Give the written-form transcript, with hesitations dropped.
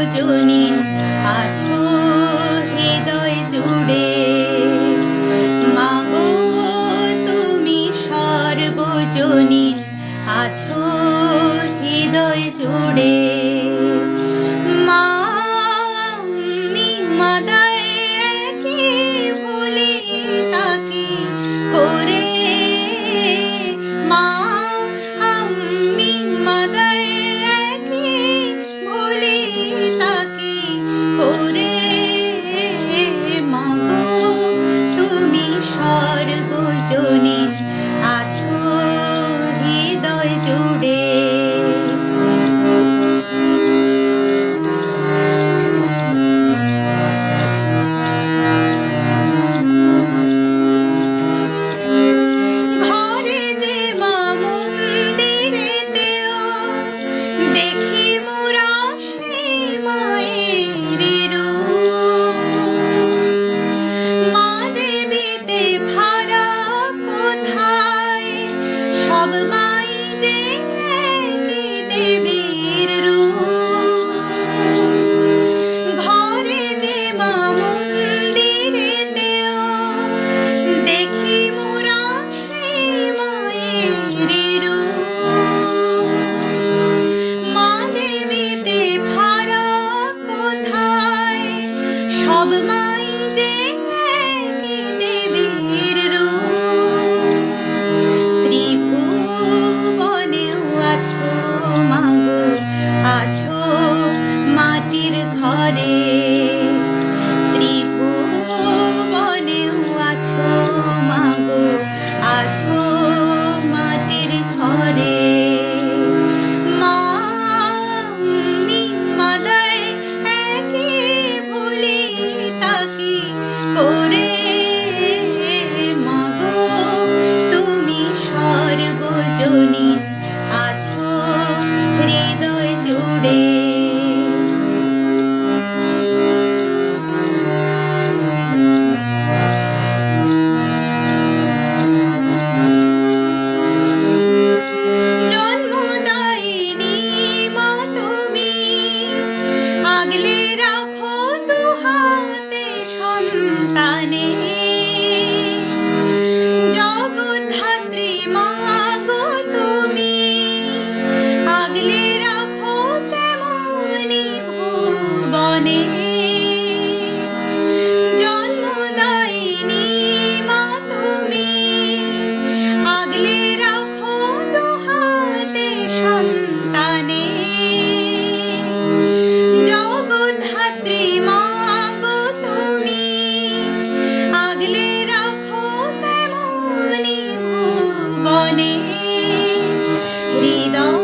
সর্বজনীন আছো হৃদয় জুড়ে। মাগো তুমি সর্বজনীন আছো হৃদয় জুড়ে। মা আমি মাদারকে ভুলি তাকে করে। মা আমি মাদারকে ভুলি তাকে করে। মাগো তুমি সর্বজনীন আছো হৃদয় জুড়ে। ঘরে যে মা মন্দিরেতেও দেখি মোরা সেই মায়ের রূপ। মা দেবীতে ভাড়া কোথায়, সব মাই যে একই দেবীর রূপ। ঘরে যে মা মন্দিরেতেও দেখি মোরা সেই মায়ের রূপ। মা দেবীতে ভাড়া কোথায়, সব মাই যে একই দেবীর রূপ। ত্রিভুবনেও আছো মাগো, আছো মাটির ঘরে। ত্রিভুবনেও আছো মাগো, আছো মাটির ঘরে। মা আমি মাদারকে ভুলি তাকে করে। মাগো তুমি সর্বজনীন আছো হৃদয় জুড়ে। জন্মদায়িনী মা তুমি, আগলে রাখো দুহাতে সন্তানে। জগদ্ধাত্রী মা গো তুমি, আগলে রাখো তেমনি ভুবনে। জন্মদায়িনী মা তুমি, আগলে রাখো দুহাতে সন্তানে। জগদ্ধাত্রী মা গো তুমি, আগলে রাখো তেমনি ভুবনে। হৃদয়